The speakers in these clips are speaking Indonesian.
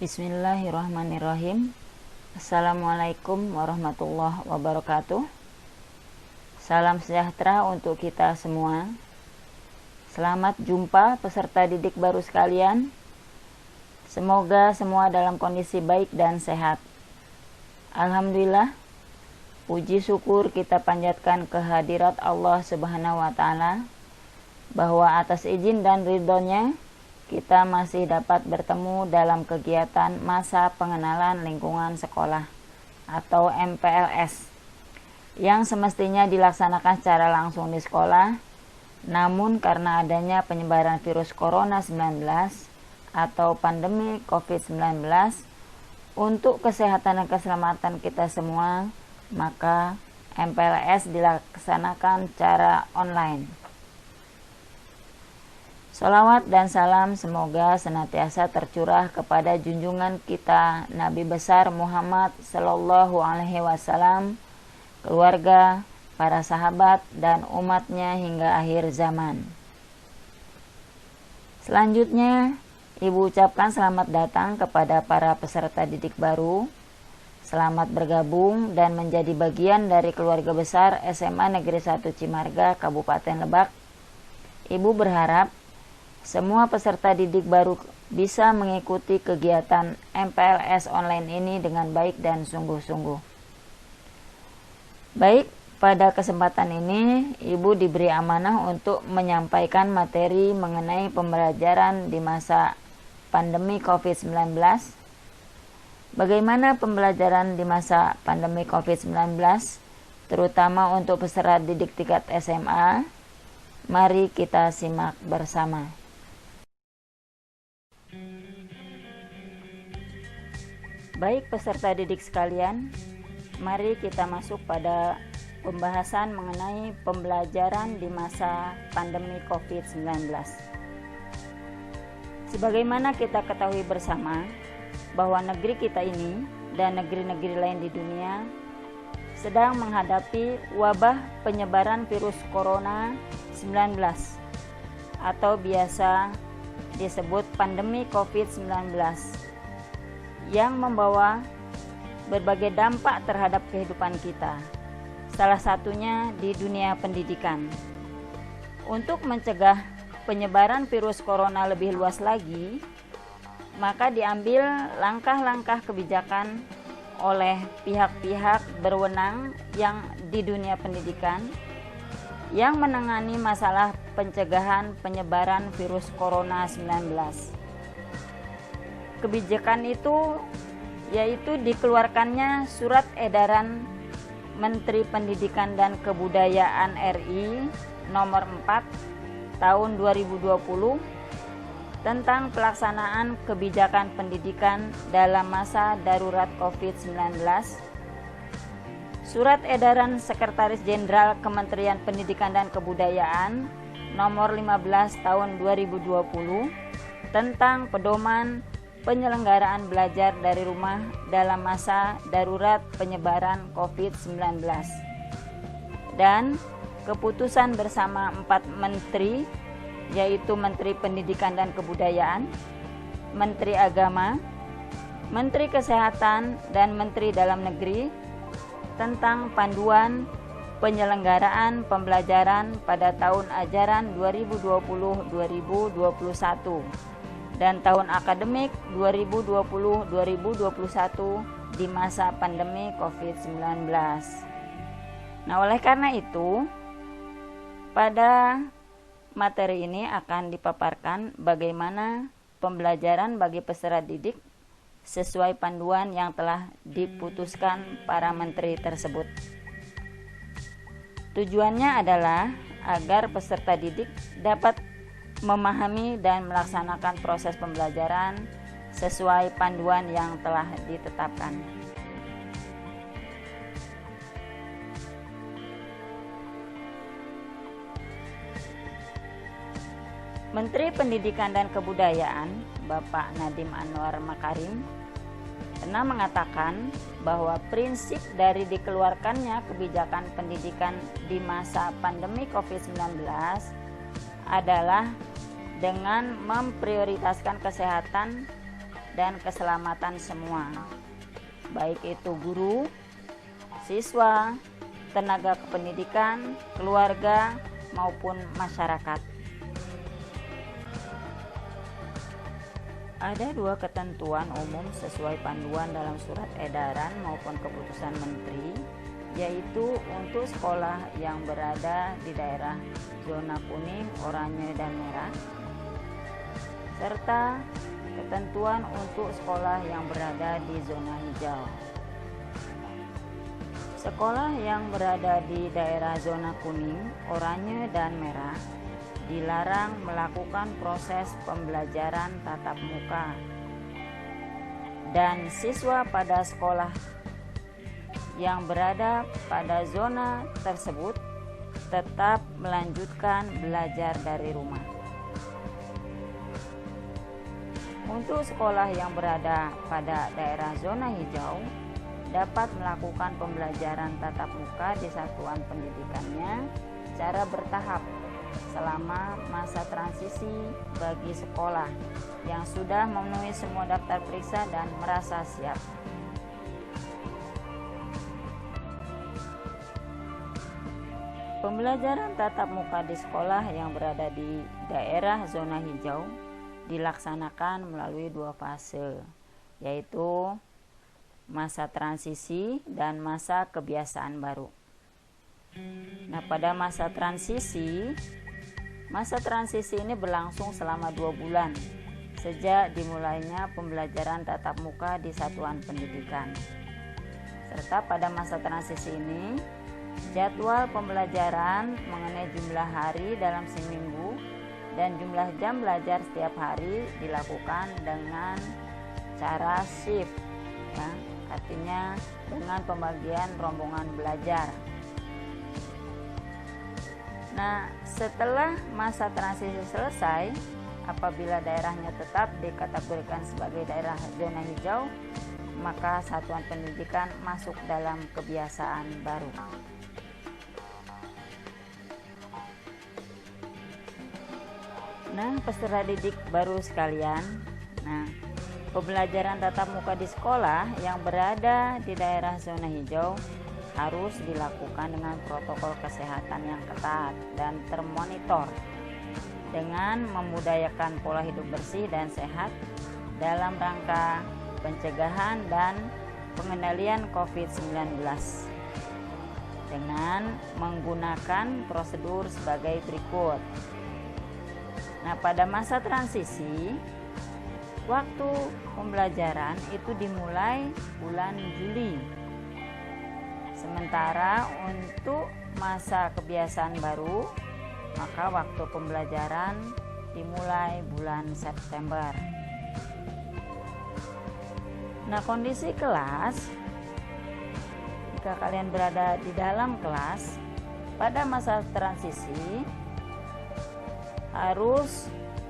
Bismillahirrahmanirrahim. Assalamualaikum warahmatullahi wabarakatuh. Salam sejahtera untuk kita semua. Selamat jumpa peserta didik baru sekalian. Semoga semua dalam kondisi baik dan sehat. Alhamdulillah, puji syukur kita panjatkan kehadirat Allah Subhanahu wa Ta'ala, bahwa atas izin dan ridhonya kita masih dapat bertemu dalam kegiatan masa pengenalan lingkungan sekolah atau MPLS yang semestinya dilaksanakan secara langsung di sekolah, namun karena adanya penyebaran virus corona 19 atau pandemi COVID-19 untuk kesehatan dan keselamatan kita semua, maka MPLS dilaksanakan secara online. Sholawat dan salam semoga senantiasa tercurah kepada junjungan kita Nabi besar Muhammad Sallallahu Alaihi Wasallam, keluarga, para sahabat, dan umatnya hingga akhir zaman. Selanjutnya, Ibu ucapkan selamat datang kepada para peserta didik baru. Selamat bergabung dan menjadi bagian dari keluarga besar SMA Negeri 1 Cimarga, Kabupaten Lebak. Ibu berharap semua peserta didik baru bisa mengikuti kegiatan MPLS online ini dengan baik dan sungguh-sungguh. Baik, pada kesempatan ini Ibu diberi amanah untuk menyampaikan materi mengenai pembelajaran di masa pandemi COVID-19. Bagaimana pembelajaran di masa pandemi COVID-19, terutama untuk peserta didik tingkat SMA? Mari kita simak bersama. Baik peserta didik sekalian, mari kita masuk pada pembahasan mengenai pembelajaran di masa pandemi COVID-19. Sebagaimana kita ketahui bersama bahwa negeri kita ini dan negeri-negeri lain di dunia sedang menghadapi wabah penyebaran virus corona 19 atau biasa disebut pandemi COVID-19 yang membawa berbagai dampak terhadap kehidupan kita, salah satunya di dunia pendidikan. Untuk mencegah penyebaran virus corona lebih luas lagi, maka diambil langkah-langkah kebijakan oleh pihak-pihak berwenang yang di dunia pendidikan yang menangani masalah pencegahan penyebaran virus corona 19. Kebijakan itu yaitu dikeluarkannya Surat Edaran Menteri Pendidikan dan Kebudayaan RI nomor 4 tahun 2020 tentang pelaksanaan kebijakan pendidikan dalam masa darurat COVID-19. Surat Edaran Sekretaris Jenderal Kementerian Pendidikan dan Kebudayaan nomor 15 tahun 2020 tentang pedoman penyelenggaraan belajar dari rumah dalam masa darurat penyebaran COVID-19 dan keputusan bersama 4 menteri, yaitu Menteri Pendidikan dan Kebudayaan, Menteri Agama, Menteri Kesehatan, dan Menteri Dalam Negeri tentang panduan penyelenggaraan pembelajaran pada tahun ajaran 2020-2021 dan tahun akademik 2020-2021 di masa pandemi COVID-19. Nah, oleh karena itu, pada materi ini akan dipaparkan bagaimana pembelajaran bagi peserta didik sesuai panduan yang telah diputuskan para menteri tersebut. Tujuannya adalah agar peserta didik dapat memahami dan melaksanakan proses pembelajaran sesuai panduan yang telah ditetapkan. Menteri Pendidikan dan Kebudayaan, Bapak Nadiem Anwar Makarim, pernah mengatakan bahwa prinsip dari dikeluarkannya kebijakan pendidikan di masa pandemi COVID-19 adalah dengan memprioritaskan kesehatan dan keselamatan semua, baik itu guru, siswa, tenaga kependidikan, keluarga, maupun masyarakat. Ada 2 ketentuan umum sesuai panduan dalam surat edaran maupun keputusan menteri, yaitu untuk sekolah yang berada di daerah zona kuning, oranye, dan merah, serta ketentuan untuk sekolah yang berada di zona hijau. Sekolah yang berada di daerah zona kuning, oranye, dan merah dilarang melakukan proses pembelajaran tatap muka, dan siswa pada sekolah yang berada pada zona tersebut tetap melanjutkan belajar dari rumah. Untuk sekolah yang berada pada daerah zona hijau dapat melakukan pembelajaran tatap muka di satuan pendidikannya secara bertahap selama masa transisi bagi sekolah yang sudah memenuhi semua daftar periksa dan merasa siap. Pembelajaran tatap muka di sekolah yang berada di daerah zona hijau dilaksanakan melalui 2 fase, yaitu masa transisi dan masa kebiasaan baru. Nah, pada masa transisi ini berlangsung selama 2 bulan sejak dimulainya pembelajaran tatap muka di satuan pendidikan. Serta pada masa transisi ini, jadwal pembelajaran mengenai jumlah hari dalam seminggu dan jumlah jam belajar setiap hari dilakukan dengan cara shift, ya. Artinya dengan pembagian rombongan belajar. Nah, setelah masa transisi selesai, apabila daerahnya tetap dikategorikan sebagai daerah zona hijau, maka satuan pendidikan masuk dalam kebiasaan baru. Nah, peserta didik baru sekalian, pembelajaran tatap muka di sekolah yang berada di daerah zona hijau harus dilakukan dengan protokol kesehatan yang ketat dan termonitor dengan memudayakan pola hidup bersih dan sehat dalam rangka pencegahan dan pengendalian COVID-19 dengan menggunakan prosedur sebagai berikut. Nah, pada masa transisi, waktu pembelajaran itu dimulai bulan Juli. Sementara untuk masa kebiasaan baru, maka waktu pembelajaran dimulai bulan September. Nah, kondisi kelas, jika kalian berada di dalam kelas pada masa transisi, harus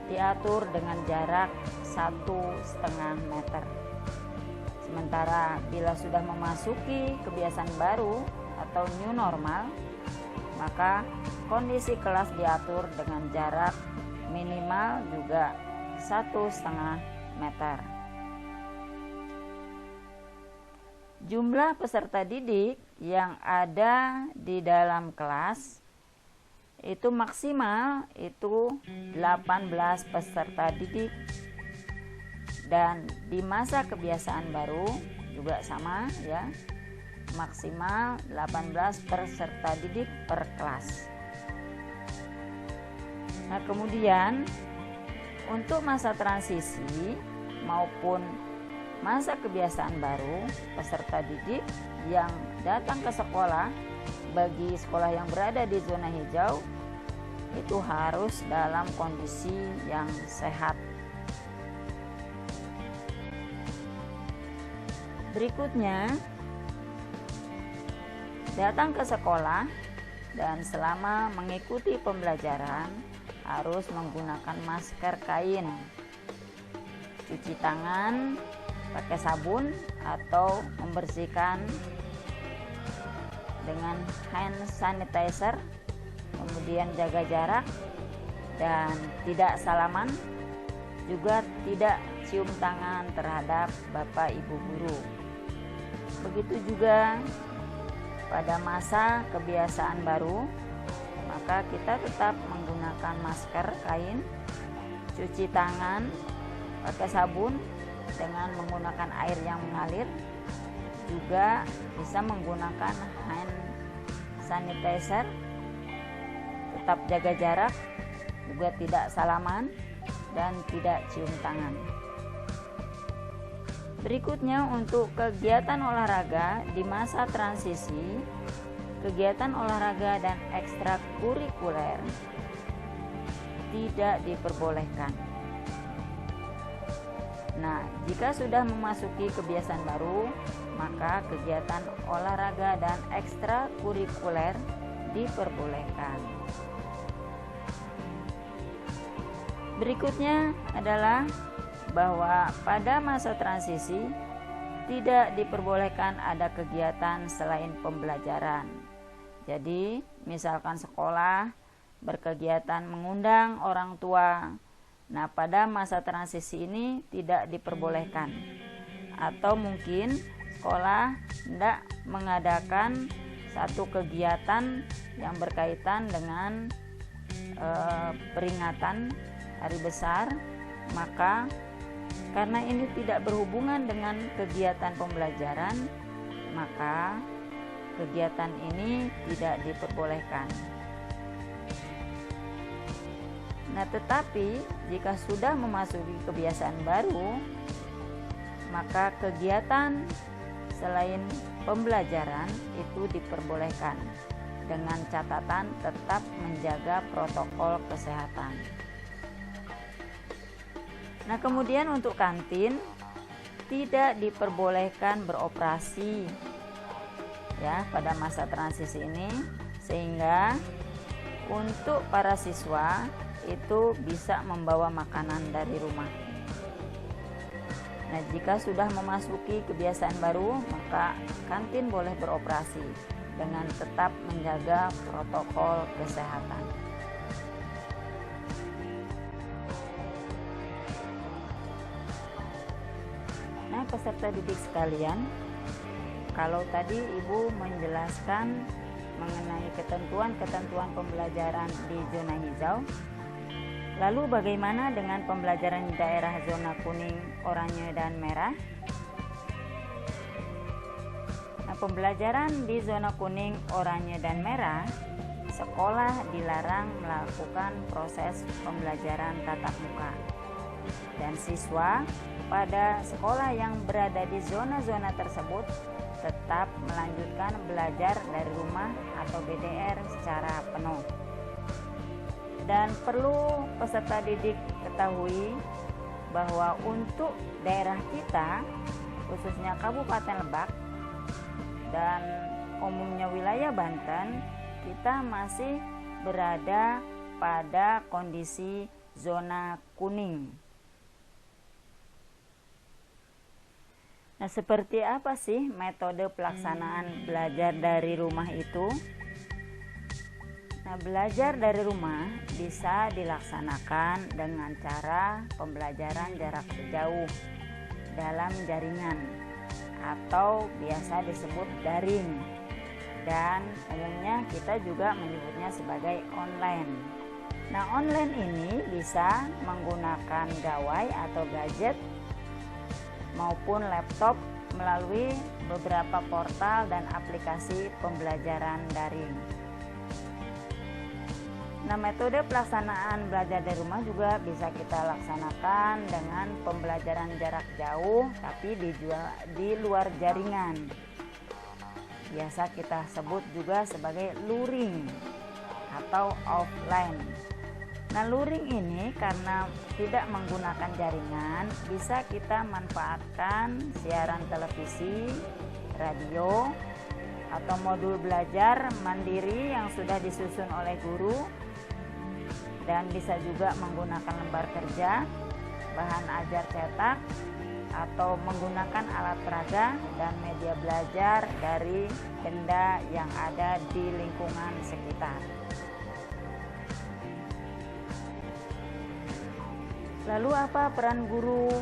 diatur dengan jarak 1,5 meter. Sementara bila sudah memasuki kebiasaan baru atau new normal, maka kondisi kelas diatur dengan jarak minimal juga 1,5 meter. Jumlah peserta didik yang ada di dalam kelas itu maksimal itu 18 peserta didik, dan di masa kebiasaan baru juga sama, ya, maksimal 18 peserta didik per kelas. Nah, kemudian untuk masa transisi maupun masa kebiasaan baru, peserta didik yang datang ke sekolah bagi sekolah yang berada di zona hijau itu harus dalam kondisi yang sehat. Berikutnya, datang ke sekolah dan selama mengikuti pembelajaran harus menggunakan masker kain, cuci tangan pakai sabun atau membersihkan dengan hand sanitizer, kemudian jaga jarak dan tidak salaman, juga tidak cium tangan terhadap Bapak Ibu guru. Begitu juga pada masa kebiasaan baru, maka kita tetap menggunakan masker kain, cuci tangan pakai sabun dengan menggunakan air yang mengalir, juga bisa menggunakan hand sanitizer, tetap jaga jarak, juga tidak salaman dan tidak cium tangan. Berikutnya, untuk kegiatan olahraga di masa transisi, kegiatan olahraga dan ekstrakurikuler tidak diperbolehkan. Nah, jika sudah memasuki kebiasaan baru, maka kegiatan olahraga dan ekstrakurikuler diperbolehkan. Berikutnya adalah bahwa pada masa transisi tidak diperbolehkan ada kegiatan selain pembelajaran. Jadi, misalkan sekolah berkegiatan mengundang orang tua. Nah, pada masa transisi ini tidak diperbolehkan. Atau mungkin sekolah tidak mengadakan satu kegiatan yang berkaitan dengan peringatan hari besar, maka karena ini tidak berhubungan dengan kegiatan pembelajaran, maka kegiatan ini tidak diperbolehkan. Nah, tetapi jika sudah memasuki kebiasaan baru, maka kegiatan selain pembelajaran itu diperbolehkan dengan catatan tetap menjaga protokol kesehatan. Nah, kemudian untuk kantin tidak diperbolehkan beroperasi ya pada masa transisi ini, sehingga untuk para siswa itu bisa membawa makanan dari rumah. Nah, jika sudah memasuki kebiasaan baru, maka kantin boleh beroperasi dengan tetap menjaga protokol kesehatan. Nah, peserta didik sekalian, kalau tadi Ibu menjelaskan mengenai ketentuan-ketentuan pembelajaran di zona hijau, lalu bagaimana dengan pembelajaran di daerah zona kuning, oranye, dan merah? Nah, pembelajaran di zona kuning, oranye, dan merah, sekolah dilarang melakukan proses pembelajaran tatap muka. Dan siswa pada sekolah yang berada di zona-zona tersebut tetap melanjutkan belajar dari rumah atau BDR secara penuh. Dan perlu peserta didik ketahui bahwa untuk daerah kita, khususnya Kabupaten Lebak dan umumnya wilayah Banten, kita masih berada pada kondisi zona kuning. Nah, seperti apa sih metode pelaksanaan belajar dari rumah itu? Nah, belajar dari rumah bisa dilaksanakan dengan cara pembelajaran jarak jauh dalam jaringan atau biasa disebut daring, dan umumnya kita juga menyebutnya sebagai online. Nah, online ini bisa menggunakan gawai atau gadget maupun laptop melalui beberapa portal dan aplikasi pembelajaran daring. Nah, metode pelaksanaan belajar dari rumah juga bisa kita laksanakan dengan pembelajaran jarak jauh tapi di luar jaringan. Biasa kita sebut juga sebagai luring atau offline. Nah, luring ini karena tidak menggunakan jaringan, bisa kita manfaatkan siaran televisi, radio, atau modul belajar mandiri yang sudah disusun oleh guru, dan bisa juga menggunakan lembar kerja, bahan ajar cetak, atau menggunakan alat peraga dan media belajar dari benda yang ada di lingkungan sekitar. Lalu apa peran guru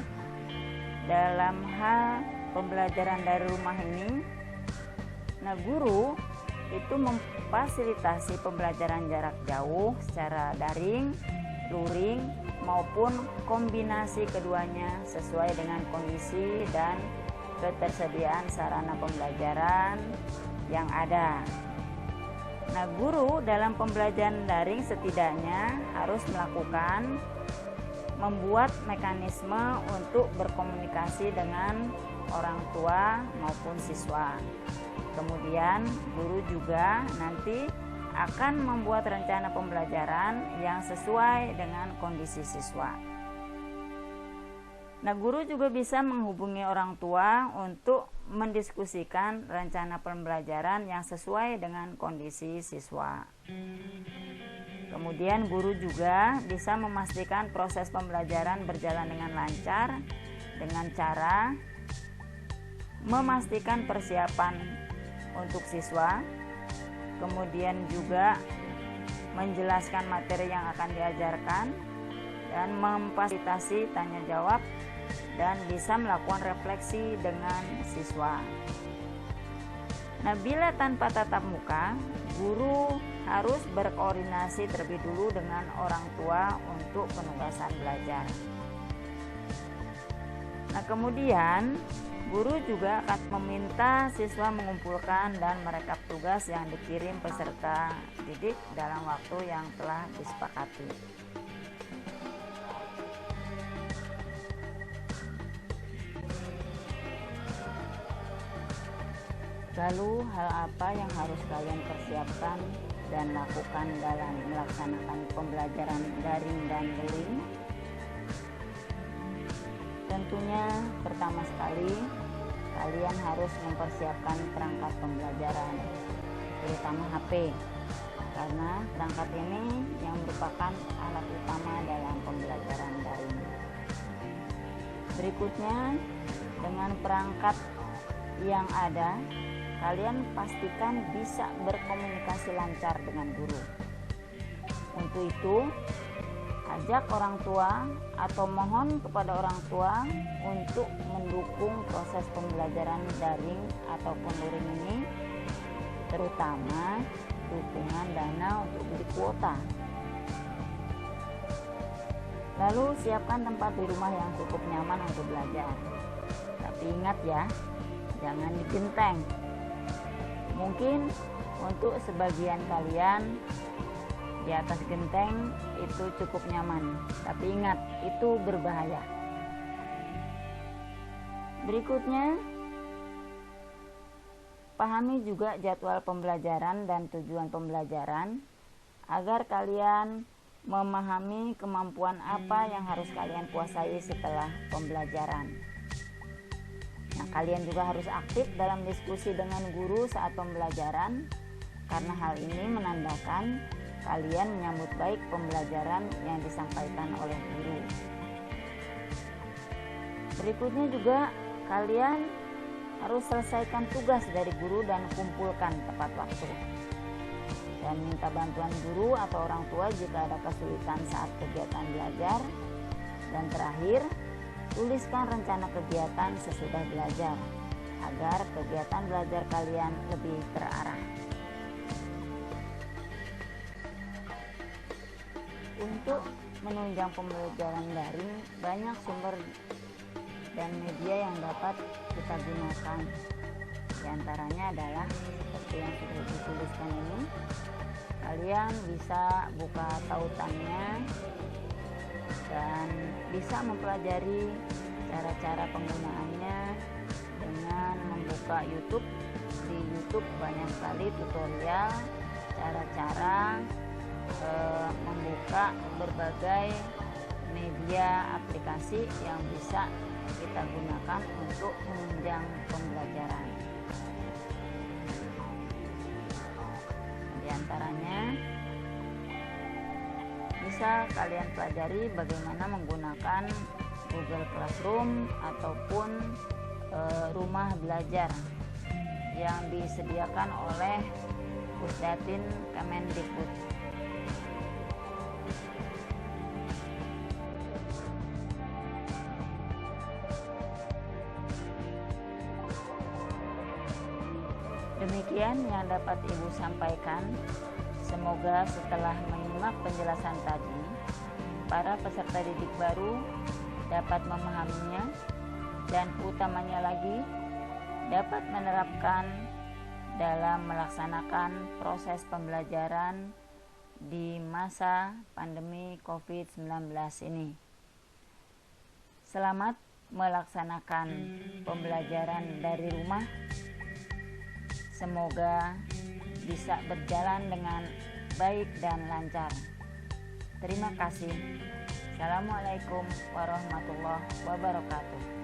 dalam hal pembelajaran dari rumah ini, nah guru itu memfasilitasi pembelajaran jarak jauh secara daring, luring, maupun kombinasi keduanya sesuai dengan kondisi dan ketersediaan sarana pembelajaran yang ada. Nah, guru dalam pembelajaran daring setidaknya harus membuat mekanisme untuk berkomunikasi dengan orang tua maupun siswa. Kemudian guru juga nanti akan membuat rencana pembelajaran yang sesuai dengan kondisi siswa. Nah, guru juga bisa menghubungi orang tua untuk mendiskusikan rencana pembelajaran yang sesuai dengan kondisi siswa. Kemudian guru juga bisa memastikan proses pembelajaran berjalan dengan lancar dengan cara memastikan persiapan untuk siswa, kemudian juga menjelaskan materi yang akan diajarkan dan memfasilitasi tanya jawab dan bisa melakukan refleksi dengan siswa. Nah, bila tanpa tatap muka, guru harus berkoordinasi terlebih dulu dengan orang tua untuk penugasan belajar. Nah, kemudian guru juga akan meminta siswa mengumpulkan dan merekap tugas yang dikirim peserta didik dalam waktu yang telah disepakati. Lalu hal apa yang harus kalian persiapkan dan lakukan dalam melaksanakan pembelajaran daring dan luring? Tentunya pertama sekali kalian harus mempersiapkan perangkat pembelajaran, terutama HP, karena perangkat ini yang merupakan alat utama dalam pembelajaran daring. Berikutnya, dengan perangkat yang ada, kalian pastikan bisa berkomunikasi lancar dengan guru. Untuk itu, ajak orang tua atau mohon kepada orang tua untuk mendukung proses pembelajaran daring ataupun luring ini, terutama dukungan dana untuk beli kuota. Lalu siapkan tempat di rumah yang cukup nyaman untuk belajar. Tapi ingat ya, jangan di genteng. Mungkin untuk sebagian kalian di atas genteng itu cukup nyaman, tapi ingat, itu berbahaya. Berikutnya, pahami juga jadwal pembelajaran dan tujuan pembelajaran agar kalian memahami kemampuan apa yang harus kalian kuasai setelah pembelajaran. Nah, kalian juga harus aktif dalam diskusi dengan guru saat pembelajaran, karena hal ini menandakan kalian menyambut baik pembelajaran yang disampaikan oleh guru. Berikutnya juga kalian harus selesaikan tugas dari guru dan kumpulkan tepat waktu. Dan minta bantuan guru atau orang tua jika ada kesulitan saat kegiatan belajar. Dan terakhir, tuliskan rencana kegiatan sesudah belajar agar kegiatan belajar kalian lebih terarah. Untuk menunjang pembelajaran daring, banyak sumber dan media yang dapat kita gunakan. Di antaranya adalah seperti yang sudah dituliskan ini. Kalian bisa buka tautannya dan bisa mempelajari cara-cara penggunaannya dengan membuka YouTube. Di YouTube banyak sekali tutorial cara-cara membuka berbagai media aplikasi yang bisa kita gunakan untuk menunjang pembelajaran. Di antaranya bisa kalian pelajari bagaimana menggunakan Google Classroom ataupun rumah belajar yang disediakan oleh Pusdatin Kemendikbud. Demikian yang dapat Ibu sampaikan. Semoga setelah menyimak penjelasan tadi, para peserta didik baru dapat memahaminya dan utamanya lagi dapat menerapkan dalam melaksanakan proses pembelajaran di masa pandemi COVID-19 ini. Selamat melaksanakan pembelajaran dari rumah. Semoga bisa berjalan dengan baik dan lancar. Terima kasih. Assalamualaikum warahmatullahi wabarakatuh.